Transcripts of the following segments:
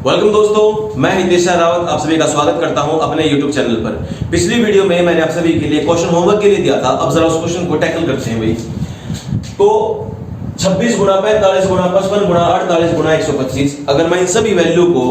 Welcome दोस्तों, मैं हितेश रावत आप सभी का स्वागत करता हूं अपने YouTube चैनल पर। पिछली वीडियो में मैंने आप सभी के लिए क्वेश्चन होमवर्क के लिए दिया था। अब जरा उस क्वेश्चन को टैकल करते हैं भाई। तो 26 गुणा 45 गुणा 55 गुणा 48 गुणा 125, अगर मैं इन सभी वैल्यू को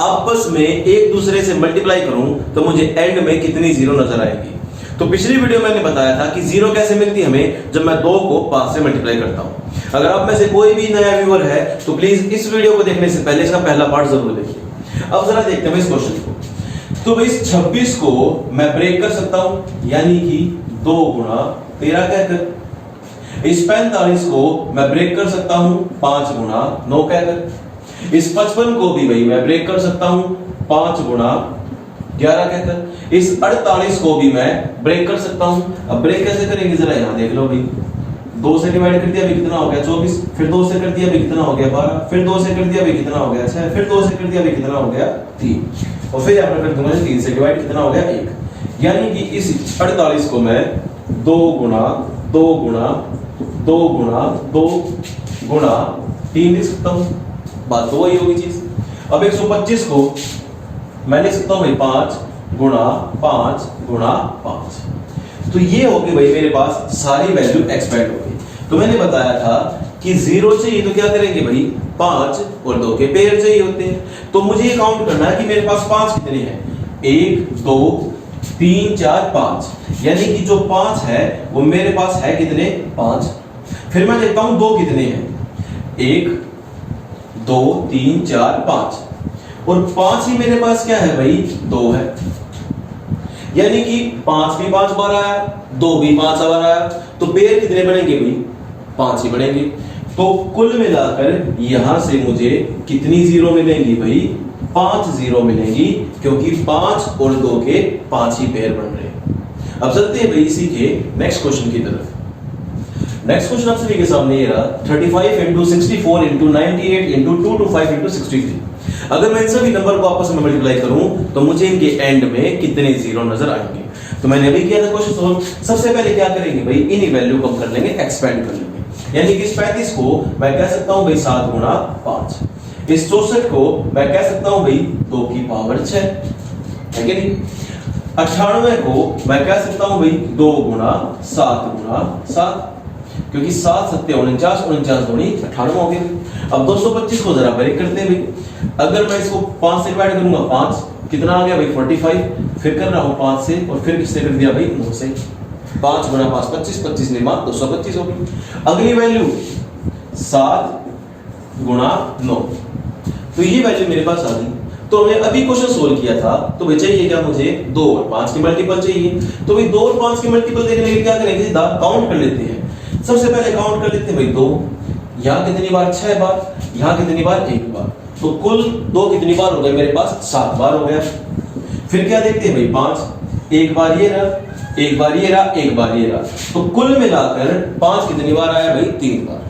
आपस में एक दूसरे से मल्टीप्लाई करूं तो मुझे एंड में कितनी जीरो नजर आएगी। तो पिछली वीडियो मैंने बताया था कि जीरो कैसे मिलती है हमें, जब मैं 2 को 5 से मल्टीप्लाई करता हूं। अगर आप में से कोई भी नया व्यूअर है तो प्लीज इस वीडियो को देखने से पहले इसका पहला पार्ट जरूर देखिए। अब जरा देखते हैं इस क्वेश्चन को। तो भाई 26 को मैं ब्रेक कर सकता हूं, यानी कि 2 गुणा 13 कहकर। इस 45 को मैं ब्रेक कर सकता हूं 5 गुणा 9 कहकर। इस 55 को भी भाई मैं ब्रेक कर सकता हूं 5 गुणा 11 कहकर। इस 48 को भी मैं ब्रेक कर सकता हूं। अब ब्रेक कैसे करेंगे जरा यहां देख लो भाई। 2 से डिवाइड कर दिया भी कितना हो गया 24, फिर 2 से कर दिया भी कितना हो गया 12, फिर 2 से कर दिया भी कितना हो गया 6, फिर 2 से कर दिया भी कितना हो गया 3, और फिर यहां पर कर दूंगा 3 से डिवाइड कितना हो गया 1। यानी कि इस 48 को मैं 2 गुणा 2 गुणा 2 गुणा 2 गुणा 3 लिख सकता हूं। बात तो वही होगी चीज। अब 125 को मैं लिख सकता हूं भाई 5 गुणा 5 गुणा 5। तो ये होगी भाई मेरे पास सारी वैल्यू एक्सपेंड होगी। तो मैंने बताया था कि 0 चाहिए तो क्या करेंगे भाई, 5 और 2 के पेयर चाहिए होते हैं। तो मुझे ये काउंट करना है कि मेरे पास 5 कितने हैं, 1 2 3 4 5, यानी कि जो 5 है वो मेरे पास है कितने 5। फिर मैं देखता हूं 2 कितने हैं, 1 2 3 4 5, और 5 ही मेरे पास क्या है भाई 2 है। यानी कि 5 भी 5 बार आया, 2 भी 5 बार आया, तो पेयर कितने बनेंगे भाई 5 ही बनेंगे। तो कुल मिलाकर यहां से मुझे कितनी जीरो मिलेंगी भाई 5 जीरो मिलेंगी, क्योंकि 5 और 2 के 5 ही पेयर बन रहे हैं। अब चलते हैं भाई इसी के नेक्स्ट क्वेश्चन की तरफ। नेक्स्ट क्वेश्चन आप सभी के सामने ये रहा 35 into 64 into 98 into 225 into 63। अगर मैं इन सभी नंबर को आपस में मल्टीप्लाई करूं तो मुझे इनके एंड में कितने जीरो नजर आएंगे। तो मैंने अभी किया था क्वेश्चन सॉल्व। सबसे पहले क्या करेंगे भाई, इन्हीं वैल्यू को हम कर लेंगे, एक्सपेंड कर लेंगे। यानी कि इस 35 को मैं कह सकता हूं भाई 7 गुणा 5। इस 64 को मैं कह सकता हूं भाई 2 की पावर 6, है कि नहीं। 98 को मैं कह सकता हूं भाई 2 गुणा 7 गुणा 7, क्योंकि 7 7 49, 49 दूनी 98 हो गए। अब 225 को जरा ब्रेक करते हैं भाई। अगर मैं इसको 5 से डिवाइड करूंगा 5 कितना आ गया भाई 45, फिर कर रहा हूं 5 से, और फिर किससे कर दिया भाई 9 से। 5 गुणा 5 25, 25 निर्मा 225 होगी। अगली वैल्यू 7 गुणा 9, तो ये वैल्यू मेरे पास आ गई। तो हमने अभी क्वेश्चन सोल्व किया था, तो भाई चाहिए क्या मुझे 2 और 5 की मल्टीपल चाहिए। तो भाई 2 और 5 की मल्टीपल देखने के लिए क्या करेंगे, सीधा काउंट कर लेते हैं। सबसे पहले काउंट कर लेते हैं भाई 2, यहां कितनी बार 6 बार, यहां कितनी बार 1 बार, तो कुल 2 कितनी बार हो गए मेरे पास 7 बार हो गया। फिर क्या देखते हैं भाई 5, एक बार ये रहा, एक बार ये रहा, एक बार ये रहा, तो कुल मिलाकर 5 कितनी बार आया भाई 3 बार।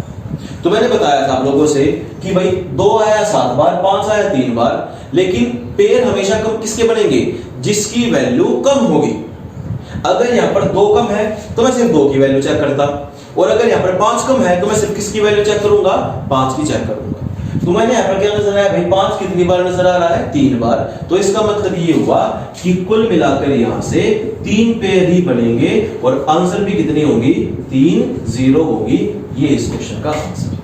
तो मैंने बताया था आप लोगों से कि भाई 2 आया 7 बार, 5 आया 3 बार, लेकिन पेयर हमेशा कम किसके बनेंगे, जिसकी वैल्यू कम होगी। अगर यहां पर 2 कम है तो मैं सिर्फ 2 की वैल्यू चेक करता, और अगर यहां पर 5 कम है तो मैं सिर्फ किसकी वैल्यू चेक करूंगा, 5 की चेक करूंगा। तो मैंने यहां पर क्या नजर आया भाई 5 कितनी बार नजर आ रहा है 3 बार। तो इसका मतलब ये हुआ कि कुल मिलाकर यहां से 3 पेयर ही बनेंगे, और आंसर भी कितनी होगी 3 0 होगी। ये इस क्वेश्चन का आंसर।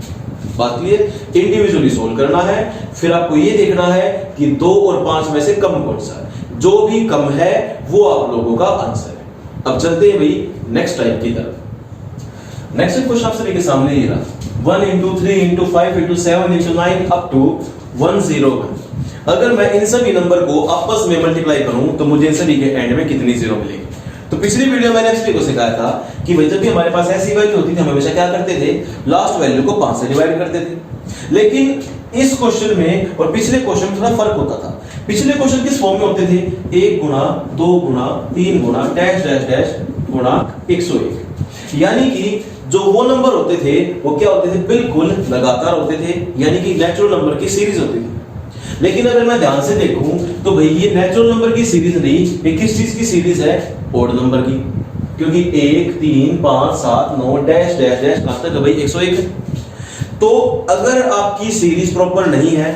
बात क्लियर। इंडिविजुअली सोल्व करना है, फिर आपको ये देखना है कि 2 और 5 में से कम कौन सा है। जो भी कम है वो आप लोगों का आंसर है। अब चलते हैं भाई नेक्स्ट टाइप की तरफ। नेक्स्ट क्वेश्चन आप सभी के सामने ये रहा 1 into 3 into 5 into 7 into 9 up to 101। अगर मैं इन सभी नंबर को आपस में मल्टीप्लाई करूं तो मुझे इन सभी के एंड में कितनी जीरो मिलेगी। तो पिछली वीडियो मैंने आप सभी को सिखाया था कि भाई जब भी हमारे पास ऐसी वैल्यू होती थी हम हमेशा क्या करते थे, लास्ट वैल्यू को 5 से डिवाइड करते थे। लेकिन इस क्वेश्चन में और पिछले क्वेश्चन में थोड़ा फर्क होता था। पिछले क्वेश्चन किस फॉर्म में होते थे, 1 गुणा 2 गुणा 3 गुणा डैश डैश डैश गुणा 101। यानी कि जो वो नंबर होते थे वो क्या होते थे, बिल्कुल लगातार होते थे, यानी कि नेचुरल नंबर की सीरीज होती थी। लेकिन अगर मैं ध्यान से देखूं तो भाई ये नेचुरल नंबर की सीरीज नहीं, ये किस चीज की सीरीज है, ओड नंबर की, क्योंकि 1 3 5 7 9 डैश डैश डैश कहां तक भाई 101। तो अगर आपकी सीरीज प्रॉपर नहीं है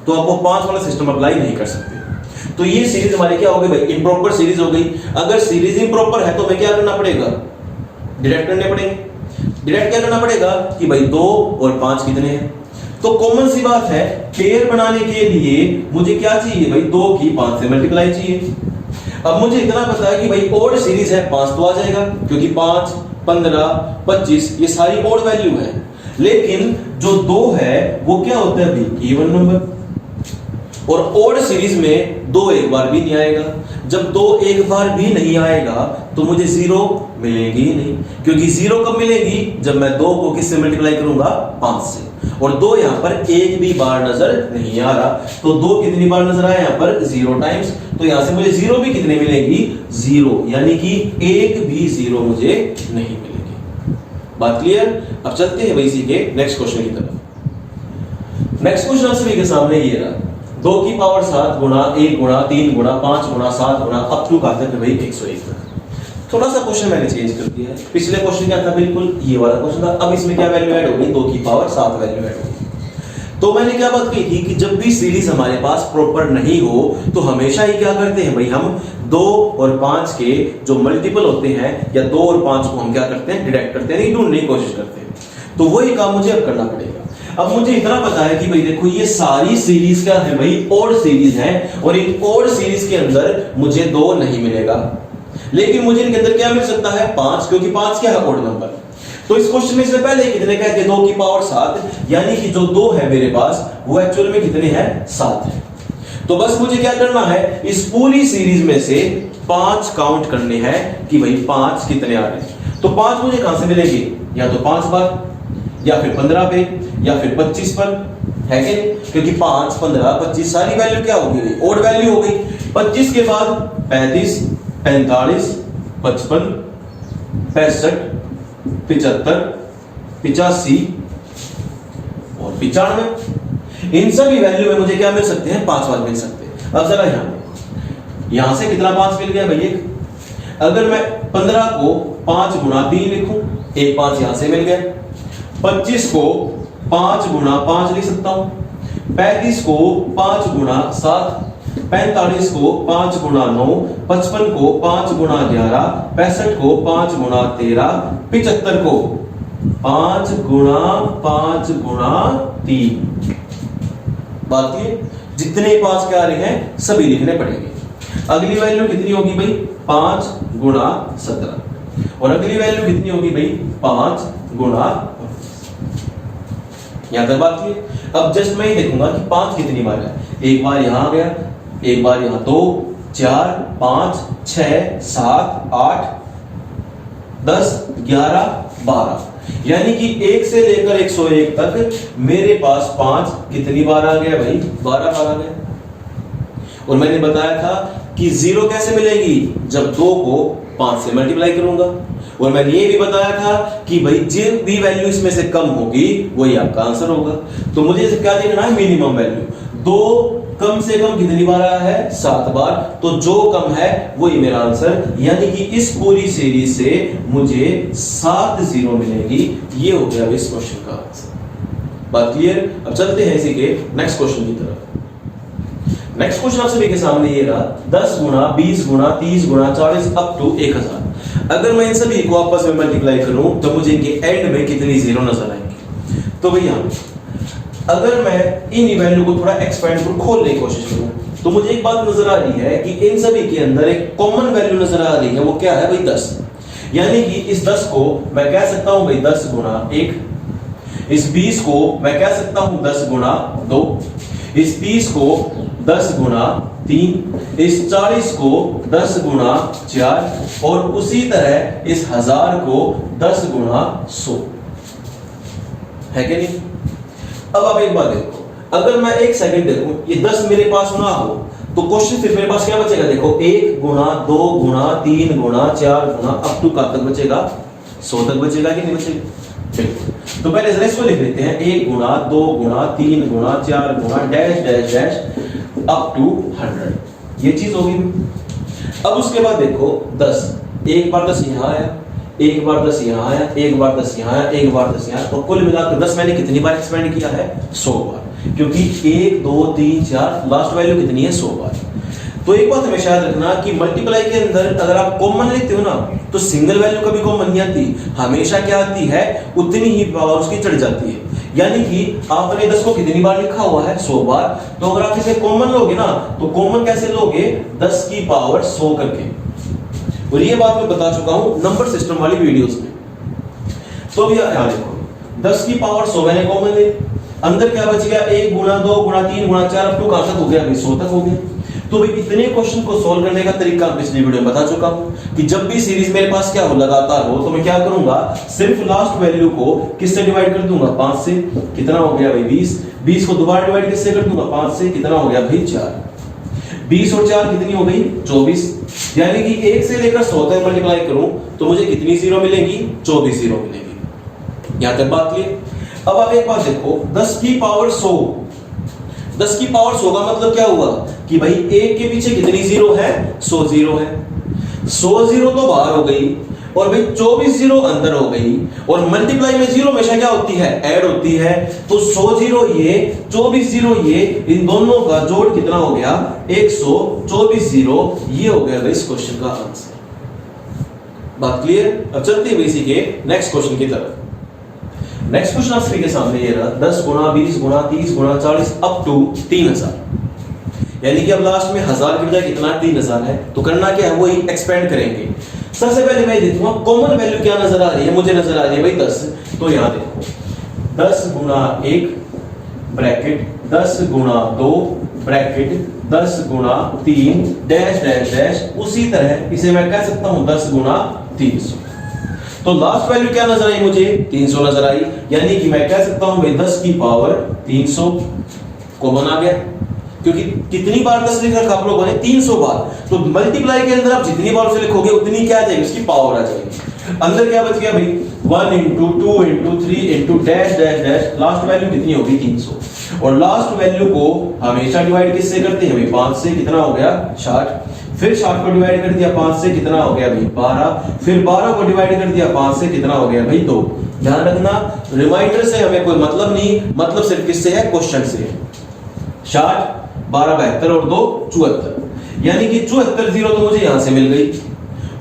तो आप वो 5 वाला सिस्टम अप्लाई नहीं कर सकते। तो ये सीरीज हमारी क्या हो गई भाई, इम्प्रॉपर सीरीज हो गई। अगर सीरीज इम्प्रॉपर है तो हमें क्या करना पड़ेगा, डिडक्ट करने पड़ेंगे। डिडक्ट क्या करना पड़ेगा कि भाई 2 और 5 कितने हैं। तो कॉमन सी बात है, पेयर बनाने के लिए मुझे क्या चाहिए भाई, 2 की 5 से मल्टीप्लाई चाहिए। अब मुझे इतना पता है कि भाई ओड सीरीज है, 5 तो आ जाएगा, क्योंकि 5, 15, 25 ये सारी ओड वैल्यू है। लेकिन जो 2 है वो क्या होता है भाई, इवन नंबर। और ओड सीरीज में 2 एक बार भी नहीं आएगा। जब 2 एक बार भी नहीं आएगा तो मुझे 0 मिलेगी ही नहीं, क्योंकि 0 कब मिलेगी, जब मैं 2 को किससे मल्टीप्लाई करूंगा, 5 से। और 2 यहां पर एक भी बार नजर नहीं आ रहा, तो 2 कितनी बार नजर आया यहां पर, 0 टाइम्स। तो यहां से मुझे 0 भी कितने मिलेगी, 0, यानी कि एक भी 0 मुझे नहीं मिलेगी। बात क्लियर। अब चलते हैं भाई इसी के नेक्स्ट क्वेश्चन की तरफ। नेक्स्ट क्वेश्चन आप सभी के सामने ये रहा, 2 की पावर 7 गुणा 1 गुणा 3 गुणा 5 गुणा 7 गुणा अप टू का तक भाई 101 तक। थोड़ा सा क्वेश्चन मैंने चेंज कर दिया है। पिछले क्वेश्चन क्या था, बिल्कुल ये वाला क्वेश्चन था। अब इसमें क्या वैल्यू ऐड होगी, 2 की पावर 7 वैल्यू ऐड होगी। तो मैंने क्या बात कही थी कि जब भी सीरीज हमारे पास प्रॉपर नहीं हो तो हमेशा ही क्या करते हैं भाई, हम 2 और 5 के जो मल्टीपल होते हैं या 2 और 5 को हम क्या करते हैं, डिडक्ट करते हैं, ढूंढने की कोशिश करते हैं। तो वही काम मुझे अब करना पड़ेगा। अब मुझे इतना पता है कि भाई देखो ये सारी सीरीज क्या है भाई, ओड सीरीज है, और इन ओड सीरीज के अंदर मुझे 2 नहीं मिलेगा, लेकिन मुझे इनके अंदर क्या मिल सकता है, 5, क्योंकि 5 क्या है, ओड नंबर। तो इस क्वेश्चन में इससे पहले कितने कहते हैं, 2 की पावर 7, यानी कि जो 2 है मेरे पास वो एक्चुअल में कितने हैं, 7 है। तो बस मुझे क्या करना है, इस पूरी सीरीज में से 5 काउंट करने हैं कि भाई 5 कितने आ रहे हैं। तो 5 मुझे कहां से मिलेंगे, या तो 5 बार, या फिर 15 पे, या फिर 25 पर, है कि नहीं, क्योंकि 5, 15, 25 सारी वैल्यू क्या होगी, ओड वैल्यू हो गई। 25 के बाद 35, 45, 55, 65, 75, 85 और 95। इन सभी वैल्यू में मुझे क्या मिल सकते हैं, 5 वाले मिल सकते हैं। अब जरा यहां से कितना 5 मिल गया भाई, अगर मैं 15 को 5 गुणा 3 लिखूं, एक 5 यहां से मिल गया। 25 को 5 गुणा 5 लिख सकता हूं, 35 को 5 गुणा 7, 45 को 5 गुणा 9, 55 को 5 गुणा 11, 65 को 5 गुणा 13, 75 को 5 गुणा 5 गुणा 3। बात ये, जितने 5 के आ रहे हैं सभी लिखने पड़ेंगे। अगली वैल्यू कितनी होगी भाई, 5 गुणा 17, और अगली वैल्यू कितनी होगी भाई, 5 गुणा। यहां तक बात की। अब जस्ट मैं ही देखूंगा कि 5 कितनी बार है, एक बार यहां आ गया, एक बार यहां, 2, 4, 5, 6, 7, 8, 10, 11, 12, यानी कि 1 से लेकर 101 तक मेरे पास 5 कितनी बार आ गया भाई, 12 बार आ गया। और मैंने बताया था कि 0 कैसे मिलेगी, जब 2 को 5 से मल्टीप्लाई करूंगा। और मैंने ये भी बताया था कि भाई जो भी वैल्यू इसमें से कम होगी वही आपका आंसर होगा। तो मुझे क्या देखना है, मिनिमम वैल्यू। 2 कम से कम कितनी बार आया है, 7 बार, तो जो कम है वही मेरा आंसर, यानी कि इस पूरी सीरीज से मुझे 7 0 मिलेगी। ये हो गया इस क्वेश्चन का आंसर। बात क्लियर। अब चलते हैं इसी के नेक्स्ट क्वेश्चन की तरफ। नेक्स्ट क्वेश्चन आप सभी के सामने ये रहा, 10 गुणा 20 गुणा 30 गुणा 40 अप टू 1000। अगर मैं इन सभी को आपस में मल्टीप्लाई करूं तो मुझे इनके एंड में कितनी 0 नजर आएंगे। तो भैया अगर मैं इन वैल्यू को थोड़ा एक्सपेंड करूं, खोलने की कोशिश करूं, तो मुझे एक बात नजर आ रही है कि इन सभी के अंदर एक कॉमन वैल्यू नजर आ रही है, वो क्या है भाई, 10। यानी कि इस 10 को मैं कह सकता हूं भाई 10 गुणा 1, इस 20 को मैं कह सकता हूं 10 गुणा 2, इस 30 को 10 गुणा 3, इस 40 को 10 गुणा 4, और उसी तरह इस 1000 को 10 गुणा 100, है कि नहीं। अब आप एक बात देखो, अगर मैं एक सेकंड देखूं, ये 10 मेरे पास ना हो तो क्वेश्चन फिर मेरे पास क्या बचेगा, देखो 1 गुणा 2 गुणा 3 गुणा 4 गुणा अप टू का तक बचेगा, 100 तक बचेगा कि नहीं बचेगा। तो पहले जरा इसको लिख लेते हैं, 1 गुणा 2 गुणा 3 गुणा 4 गुणा dash dash dash up to 100, ये चीज होगी। अब उसके बाद देखो 10, एक बार 10 यहां आया, एक बार 10 यहां आया, एक बार 10 यहां आया, एक बार 10 यहां, तो कुल मिलाकर 10 मैंने कितनी बार एक्सपेंड किया है, 100 बार। क्योंकि 1 2 3 4 लास्ट वैल्यू कितनी है 100 बार। तो एक बात हमेशा याद रखना कि मल्टीप्लाई के अंदर अगर आप कॉमन लेते हो ना तो सिंगल वैल्यू कभी कॉमन नहीं आती, हमेशा क्या आती है उतनी ही पावर उसकी चढ़ जाती है। यानी कि आपने 10 को कितनी बार लिखा हुआ है 100 बार, तो अगर आप इसे कॉमन लोगे ना तो कॉमन कैसे लोगे 10 की पावर 100 करके। और ये बात मैं बता चुका हूं नंबर सिस्टम वाली वीडियोस में। तो यहां देखो 10 की पावर 100 मैंने कॉमन ले, अंदर क्या बच गया 1 गुणा 2 गुणा 3 गुणा 4 अप टू कहां तक हो गया 100 तक हो गया। तो भाई इतने क्वेश्चन को सॉल्व करने का तरीका पिछली वीडियो में बता चुका हूं कि जब भी सीरीज मेरे पास क्या हो लगातार हो तो मैं क्या करूंगा सिर्फ लास्ट वैल्यू को किससे डिवाइड कर दूंगा 5 से, कितना हो गया भाई 20। 20 को दोबारा डिवाइड किससे कर दूंगा 5 से, कितना हो गया भाई 4। 20 और 4 कितनी हो गई 24। यानी कि 1 से लेकर 100 तक मल्टीप्लाई करूं तो मुझे कितनी जीरो मिलेंगी 24 जीरो मिलेगी। यहां तक बात क्लियर। अब आप एक बात देखो 10 की पावर 100, 10 की पावर 100 का मतलब क्या हुआ कि भाई 1 के पीछे कितनी जीरो है 100 जीरो है। 100 जीरो तो बाहर हो गई और भाई 24 जीरो अंदर हो गई। और मल्टीप्लाई में जीरो हमेशा क्या होती है ऐड होती है। तो 100 जीरो ये 24 जीरो ये, इन दोनों का जोड़ कितना हो गया 124 जीरो। ये हो गया भाई इस क्वेश्चन का आंसर। बात क्लियर। अब चलते हैं इसी के नेक्स्ट क्वेश्चन की तरफ। नेक्स्ट क्वेश्चन आप सभी के सामने ये रहा 10 गुणा 20 गुणा 30 गुणा 40 अप टू 3000। यानी कि अब लास्ट में 1000 की बजाय कितना 3000 है। तो करना क्या है वही एक्सपेंड करेंगे। सबसे पहले मैं देखूंगा कॉमन वैल्यू क्या नजर आ रही है, मुझे नजर आ रही है भाई 10। तो यहां देखो 10 गुणा 1 ब्रैकेट 10 गुणा 2 ब्रैकेट 10 गुणा 3 डैश डैश डैश। उसी तरह इसे मैं कह सकता हूं 10 गुणा 300। तो लास्ट वैल्यू क्या नजर आई मुझे 300 नजर आई। यानी कि मैं कह सकता हूं भाई 10 की पावर 300 कॉमन आ गया, क्योंकि कितनी बार 10 लिख रखा आप लोगों ने 300 बार। तो मल्टीप्लाई के अंदर आप जितनी बार उसे लिखोगे उतनी क्या आ जाएगी उसकी पावर आ जाएगी। अंदर क्या बच गया भाई 1 into 2 into 3 into dash dash dash. Last value कितनी होगी 300। और लास्ट वैल्यू को हमेशा डिवाइड किससे करते हैं भाई 5 से, कितना हो गया 60। फिर 60 को डिवाइड कर दिया 5 से, कितना हो गया भाई 12। फिर 12 को डिवाइड कर दिया 5 से, कितना हो गया भाई 2। ध्यान रखना रिमाइंडर से हमें कोई मतलब नहीं, मतलब सिर्फ किससे है क्वेश्चन से। 60 12 72 और 2 74। यानी कि 74 जीरो तो मुझे यहां से मिल गई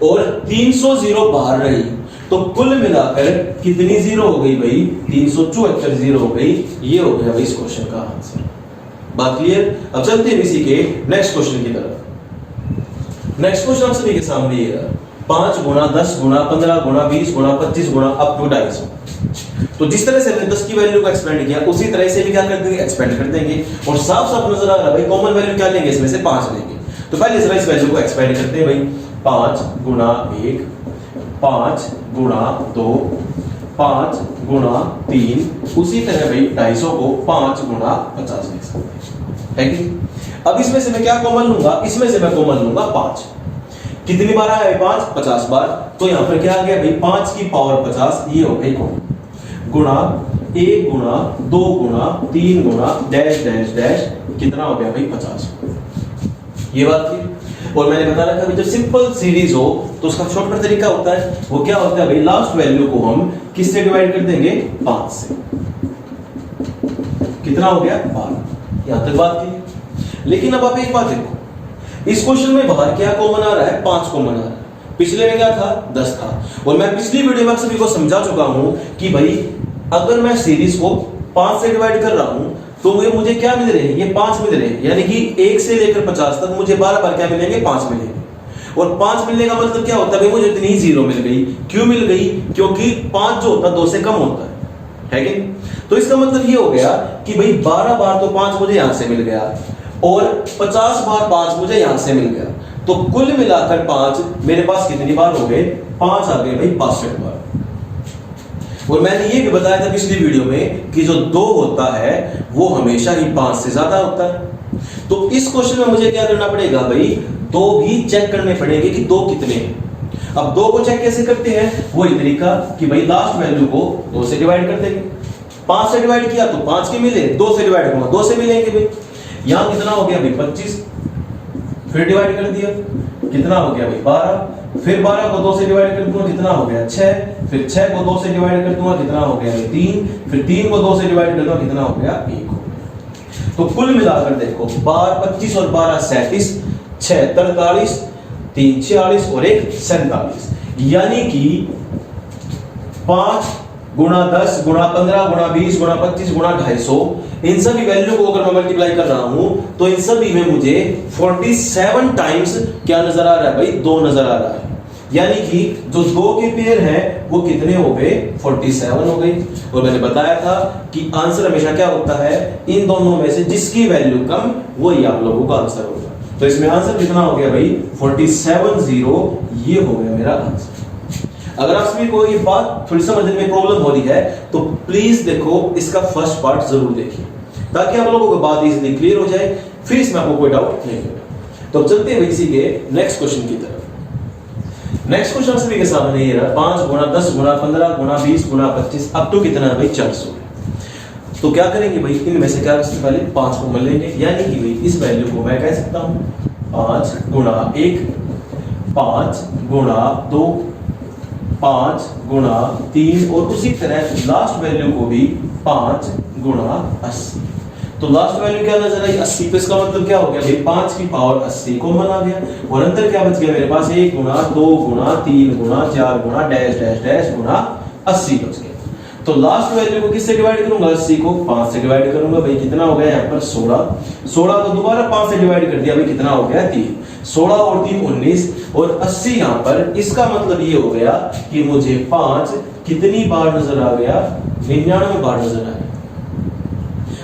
और 300 जीरो बाहर रही। तो कुल मिलाकर कितनी जीरो हो गई भाई 374 जीरो हो गई। ये हो गया भाई इस क्वेश्चन का आंसर। बात क्लियर। अब चलते हैं इसी के नेक्स्ट क्वेश्चन की तरफ। नेक्स्ट क्वेश्चन आप सभी के सामने ये रहा 5 गुणा 10 गुणा 15 गुणा 20 गुणा 25 गुणा अप टू 250। तो जिस तरह से हमने 10 की वैल्यू को एक्सपेंड किया उसी तरह से भी क्या कर देंगे एक्सपेंड कर देंगे। और साफ साफ नजर आ रहा है भाई कॉमन वैल्यू क्या लेंगे इसमें से 5 लेंगे। तो पहले इस वैल्यू को एक्सपेंड करते हैं भाई 5 गुणा 1 5 गुणा 2 5 गुणा 3। उसी तरह भाई 250 को 5 गुणा 50 लिख सकते हैं। अब इसमें से मैं क्या कॉमन लूंगा, इसमें से मैं कॉमन लूंगा 5। कितनी बार आया 5 50 बार। तो यहां पर क्या आ गया भाई 5 की पावर 50। ये हो गई गुणा 1 गुणा 2 गुणा 3 गुणा डैश डैश डैश। कितना हो गया भाई 50। ये बात थी। और मैंने बता रखा जब सिंपल सीरीज हो तो उसका शॉर्टकट तरीका होता है, वो क्या होता है भाई लास्ट वैल्यू को हम किससे डिवाइड कर देंगे 5 से। कितना हो गया 12। यहां तक बात की। लेकिन अब आप एक बात देखो इस क्वेश्चन में बाहर क्या कॉमन आ रहा है 5 कॉमन आ रहा है। पिछले में क्या था 10 था। और मैं पिछली वीडियो में आप सभी को समझा चुका हूं कि भाई अगर मैं सीरीज को 5 से डिवाइड कर रहा हूं तो मुझे क्या मिल रहे हैं ये 5 मिल रहे हैं। यानी कि 1 से लेकर 50 तक मुझे 12 बार क्या मिलेंगे 5 मिलेंगे। और 5 मिलने का मतलब क्या होता है भाई मुझे इतनी ही जीरो मिल गई। क्यों मिल गई, क्योंकि 5 जो होता है 2 से कम होता है कि नहीं। तो इसका मतलब ये हो गया कि भाई 12 बार तो 5 मुझे यहां से मिल गया और 50 बार 5 मुझे यहां से मिल गया। तो कुल मिलाकर 5 मेरे पास कितनी बार हो गए 5 आ गए भाई 62 बार। और मैंने ये भी बताया था पिछली वीडियो में कि जो 2 होता है वो हमेशा ही 5 से ज्यादा होता है। तो इस क्वेश्चन में मुझे क्या करना पड़ेगा भाई 2 भी चेक करने पड़ेंगे कि 2 कितने हैं। अब 2 को चेक कैसे करते हैं वही तरीका कि भाई लास्ट वैल्यू को 2 से डिवाइड कर देंगे। 5 से डिवाइड किया तो 5 के मिले, 2 से डिवाइड करूंगा 2 से मिलेंगे भाई। यहां कितना हो गया भाई 25। फिर डिवाइड कर दिया कितना हो गया भाई 12। फिर 12 को 2 से डिवाइड कर दूंगा कितना हो गया 6। फिर 6 को 2 से डिवाइड कर दूंगा कितना हो गया भाई 3। फिर 3 को 2 से डिवाइड कर दूंगा कितना हो गया 1 हो गया। तो कुल मिलाकर देखो 12 25 और 12 37, 6 43, 3 46 और 1 47, यानी कि 5 गुणा 10 गुणा 15 गुणा 20 गुणा 25 गुणा 250, इन सभी वैल्यू को अगर मैं मल्टीप्लाई कर रहा हूं तो इन सभी में मुझे 47 टाइम्स क्या नजर आ रहा है भाई, 2 नजर आ रहा है। यानी कि जो 2 के पेयर हैं वो कितने हो गए, 47 हो गई। और मैंने बताया था कि आंसर हमेशा क्या होता है, इन दोनों में से जिसकी वैल्यू कम वही आप लोगों का आंसर होगा। तो इसमें आंसर कितना हो गया भाई, 47 ये हो गया मेरा आंसर। अगर आप सभी को ये बात थोड़ी समझने में प्रॉब्लम हो रही है तो प्लीज देखो इसका फर्स्ट पार्ट जरूर देखिए, ताकि आप लोगों को बात इजीली क्लियर हो जाए, फिर इसमें आपको कोई डाउट नहीं होगा। तो अब चलते हैं इसी के नेक्स्ट क्वेश्चन की तरफ। नेक्स्ट क्वेश्चन सभी के सामने ये रहा, 5 गुणा 10 गुणा 15 गुणा 20 गुणा 25 अप टू कितना है भाई, 400। तो क्या करेंगे भाई, इनमें से क्या सबसे पहले 5 को मान लेंगे, यानी कि भाई इस वैल्यू को मैं कह सकता हूं 5 गुणा 1, 5 गुणा 2, 5 गुणा 3 और उसी तरह लास्ट वैल्यू को भी 5 गुणा 80। तो लास्ट वैल्यू क्या नजर आई, 80। तो इसका मतलब क्या हो गया भाई, 5 की पावर 80 कॉमन आ गया और अंतर क्या बच गया मेरे पास, 1 गुणा 2 गुणा 3 गुणा 4 गुणा डैश डैश डैश गुणा 80 बच गया। तो लास्ट वैल्यू को किससे डिवाइड करूंगा, 80 को 5 से डिवाइड करूंगा भाई, कितना हो गया यहाँ पर 16 को दोबारा 5 से डिवाइड कर दिया भाई, कितना हो गया 3, 16 और 3 19 और 80 यहाँ पर। इसका मतलब ये हो गया कि मुझे 5 कितनी बार नजर आ गया, 99 बार नजर आ गया।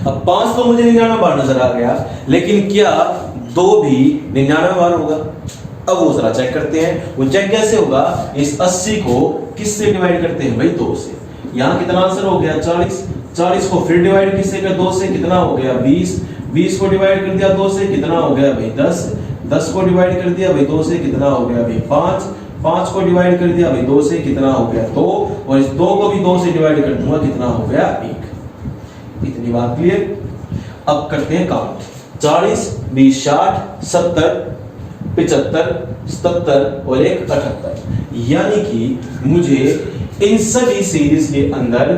अब 5 तो मुझे 99 बार नजर आ गया, लेकिन क्या 2 भी 99 बार होगा? अब वो जरा चेक करते हैं, वो चेक कैसे होगा, इस 80 को किससे डिवाइड करते हैं भाई, 2 से। यहाँ कितना आंसर हो गया 40, 40 को फिर डिवाइड किससे कर, 2 से, कितना हो गया 20, 20 को डिवाइड कर दिया 2 से, कितना हो गया भाई 10, 10 को डिवाइड कर दिया भाई 2 से, कितना हो गया भाई 5, 5 को डिवाइड कर दिया भाई 2 से, कितना हो गया 2 और इस 2 को भी 2 से डिवाइड कर दूंगा, कितना हो गया 1। इतनी बात क्लियर। अब करते हैं काउंट, 40 20 60 70 75 77 और 1 78, यानी कि मुझे इन सभी सीरीज के अंदर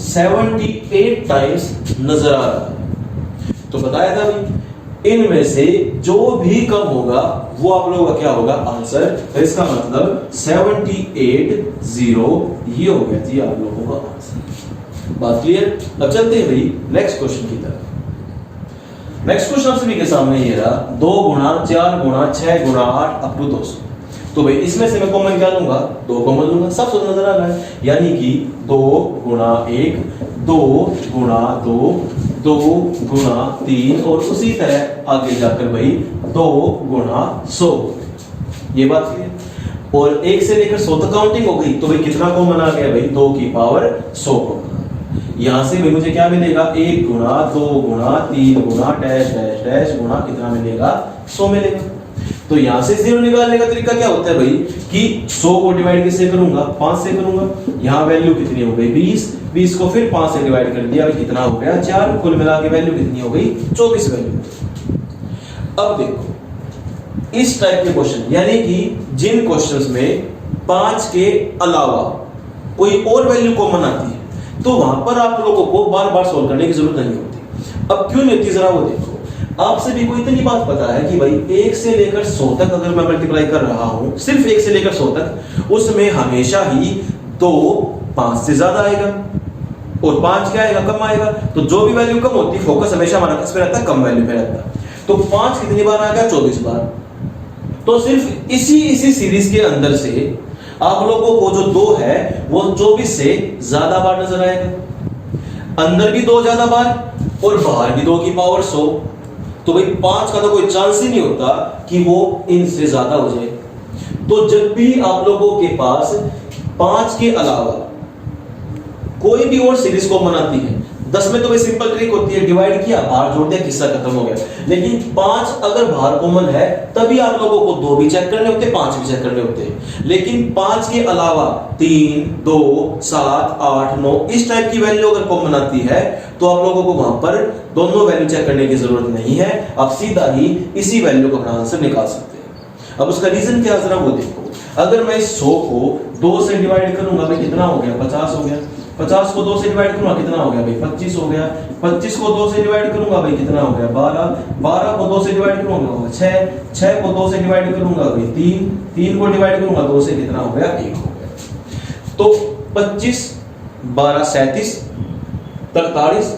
78 टाइम्स नजर आ रहा है। तो बताया था भाई इनमें से जो भी कम होगा वो आप लोगों का क्या होगा, आंसर। तो इसका मतलब 78 ये हो गया जी आप लोगों का आंसर। बात क्लियर। अब चलते हैं भाई नेक्स्ट क्वेश्चन की तरफ। नेक्स्ट क्वेश्चन आप सभी के सामने ये रहा, 2 गुणा 4 गुणा 6 गुणा 8 अप टू 200। तो भाई इसमें से मैं कॉमन क्या लूंगा, 2 कॉमन लूंगा, सब कुछ नजर आ रहा है, यानी कि 2 गुणा 1 2 गुणा 2 2 गुणा 3 और उसी तरह आगे जाकर भाई 2 गुणा 100। ये बात क्लियर। और 1 से लेकर 100 तक काउंटिंग हो गई, तो भाई कितना कॉमन आ गया भाई, 2 की पावर 100 कॉमन। यहां से भाई मुझे क्या मिलेगा, 1 गुणा 2 गुणा 3 गुणा डैश डैश डैश गुणा कितना मिलेगा, 100 मिलेगा। तो यहां से 0 निकालने का तरीका क्या होता है भाई, कि 100 को डिवाइड किससे करूंगा, 5 से करूंगा। यहां वैल्यू कितनी हो गई 20, 20 को फिर 5 से डिवाइड कर दिया, कितना हो गया 4, कुल मिला के वैल्यू कितनी हो गई 24 वैल्यू। अब देखो इस टाइप के क्वेश्चन, यानी कि जिन क्वेश्चंस में 5 के अलावा कोई और वैल्यू कॉमन आती है, तो वहां पर आप लोगों को बार बार सोल्व करने की जरूरत नहीं होती। अब क्यों नहीं होती, जरा वो देखो। आप सभी को इतनी बात पता है कि भाई 1 से लेकर 100 तक अगर मैं मल्टीप्लाई कर रहा हूं, सिर्फ 1 से लेकर 100 तक, उसमें हमेशा ही 2 5 से ज्यादा आएगा और 5 क्या आएगा, कम आएगा। तो जो भी वैल्यू कम होती है, फोकस हमेशा हमारा किस पे रहता है, कम वैल्यू पे रहता है। तो 5 कितनी बार आ गया, 24 बार। तो सिर्फ इसी सीरीज के अंदर से आप लोगों को जो 2 है वो 24 से ज्यादा बार नजर आएगा। अंदर भी 2 ज्यादा बार और बाहर भी 2 की पावर 100। तो भाई 5 का तो कोई चांस ही नहीं होता कि वो इनसे ज्यादा हो जाए। तो जब भी आप लोगों के पास 5 के अलावा कोई भी और सीरीज को बनाती है, 10 में तो भाई सिंपल ट्रिक होती है, डिवाइड किया बाहर जोड़ दिया, किस्सा खत्म हो गया। लेकिन 5 अगर बाहर कॉमन है तभी आप लोगों को 2 भी चेक करने होते हैं, 5 भी चेक करने होते हैं। लेकिन 5 के अलावा 3 2 7 8 9 इस टाइप की वैल्यू अगर कॉमन आती है तो आप लोगों को वहां पर दोनों वैल्यू चेक करने की जरूरत नहीं है, आप सीधा ही इसी वैल्यू का अपना आंसर निकाल सकते हैं। अब उसका रीजन क्या, जरा वो देखो। अगर मैं 100 को 2 से डिवाइड करूंगा, भाई कितना हो गया, 50 हो गया। 50 को 2 से डिवाइड करूंगा कितना हो गया भाई 25 हो गया। 25 को 2 से डिवाइड करूंगा भाई कितना हो गया 12। 12 को 2 से डिवाइड करूंगा होगा 6। 6 को 2 से डिवाइड करूंगा भाई 3। 3 को डिवाइड करूंगा 2 से कितना हो गया 1 हो गया। तो 25 12 37 43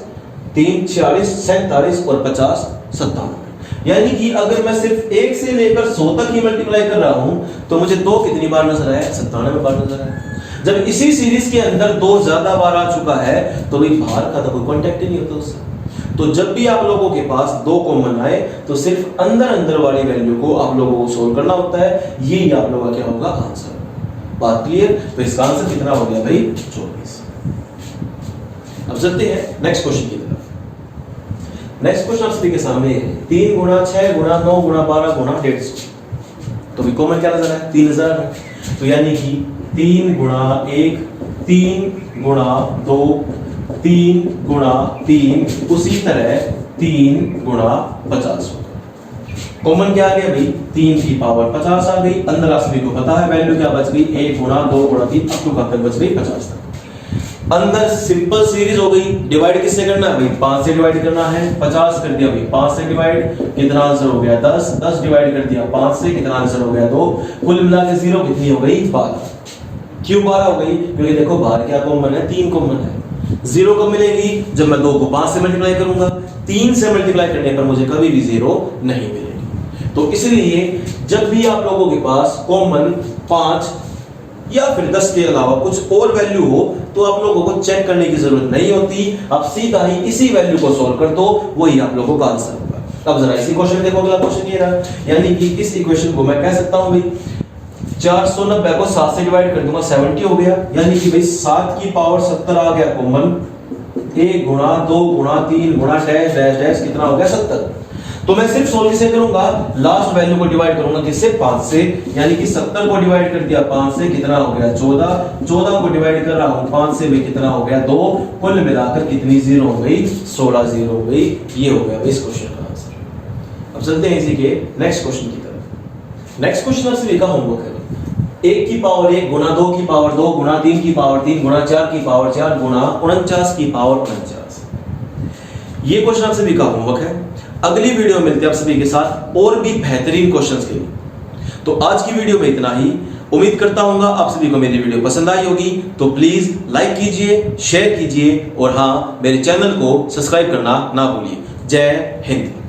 3 46 47 और 50 97। यानी कि अगर मैं सिर्फ 1 से लेकर 100 तक ही मल्टीप्लाई कर रहा हूं तो मुझे 2 कितनी बार नजर आया 97 बार नजर आया। जब इसी सीरीज के अंदर 2 ज्यादा बार आ चुका है तो भाई बाहर का तो कोई कांटेक्ट ही नहीं होता उससे। तो जब भी आप लोगों के पास 2 कॉमन आए तो सिर्फ अंदर वाली वैल्यू को आप लोगों को सोल्व करना होता है। यही आप लोगों का क्या होगा आंसर। बात क्लियर। तो इसका आंसर कितना हो गया भाई 24। अब चलते हैं नेक्स्ट क्वेश्चन की तरफ। नेक्स्ट क्वेश्चन आप सभी के सामने है 3 गुणा 6 गुणा 9 गुणा 12 गुणा 150। तो भी कॉमन क्या नजर है 3000 है। तो यानी कि 3 गुणा 1 3 गुणा 2 3 गुणा 3 उसी तरह 3 गुणा 50 होगा। कॉमन क्या आ गया भाई 3 की पावर 50 आ गई। अंदर आप सभी को पता है वैल्यू क्या बच गई 1 गुणा 2 गुणा 3 अप टू तक बच गई 50 तक। अंदर सिंपल सीरीज हो गई। डिवाइड किससे करना है भाई 5 से डिवाइड करना है। 50 कर दिया भाई 5 से डिवाइड कितना आंसर हो गया 10। 10 डिवाइड कर दिया 5 से कितना आंसर हो गया 2। कुल मिला के 0 कितनी हो गई 12। क्यों 12 हो गई क्योंकि देखो बाहर क्या कॉमन है 3 कॉमन है। 0 कब मिलेगी जब मैं 2 को 5 से मल्टीप्लाई करूंगा। 3 से मल्टीप्लाई करने पर मुझे कभी भी 0 नहीं मिलेगी। तो इसलिए जब भी आप लोगों के पास कॉमन 5 या फिर 10 के अलावा कुछ और वैल्यू हो तो आप लोगों को चेक करने की जरूरत नहीं होती। आप सीधा ही इसी वैल्यू को सॉल्व कर दो वही आप लोगों का आंसर होगा। अब जरा इसी क्वेश्चन देखो अगला क्वेश्चन ये रहा। यानी कि इस इक्वेशन को मैं कह सकता हूं भाई 490 को 7 से डिवाइड कर दूंगा 70 हो गया। यानी कि भाई 7 की पावर 70 आ गया कॉमन। 1 गुणा 2 गुणा 3 गुणा डैश डैश डैश कितना हो गया 70। तो मैं सिर्फ सोल्व किसे करूंगा लास्ट वैल्यू को डिवाइड करूंगा किससे 5 से। यानी कि 70 को डिवाइड कर दिया 5 से कितना हो गया 14। 14 को डिवाइड कर रहा हूं 5 से भी कितना हो गया 2। कुल मिलाकर कितनी 0 हो गई 16 0 हो गई। ये हो गया इस क्वेश्चन का आंसर। अब चलते हैं इसी के नेक्स्ट क्वेश्चन की तरफ। नेक्स्ट क्वेश्चन आपसे लिखा होमवर्क है 1 की पावर 1 गुणा 2 की पावर 2 गुणा 3 की पावर 3 गुणा 4 की पावर 4 गुणा 49 की पावर 49। ये क्वेश्चन आपसे लिखा होमवर्क है। अगली वीडियो में मिलते हैं आप सभी के साथ और भी बेहतरीन क्वेश्चंस के लिए। तो आज की वीडियो में इतना ही। उम्मीद करता हूं आप सभी को मेरी वीडियो पसंद आई होगी। तो प्लीज लाइक कीजिए शेयर कीजिए और हां मेरे चैनल को सब्सक्राइब करना ना भूलिए। जय हिंद।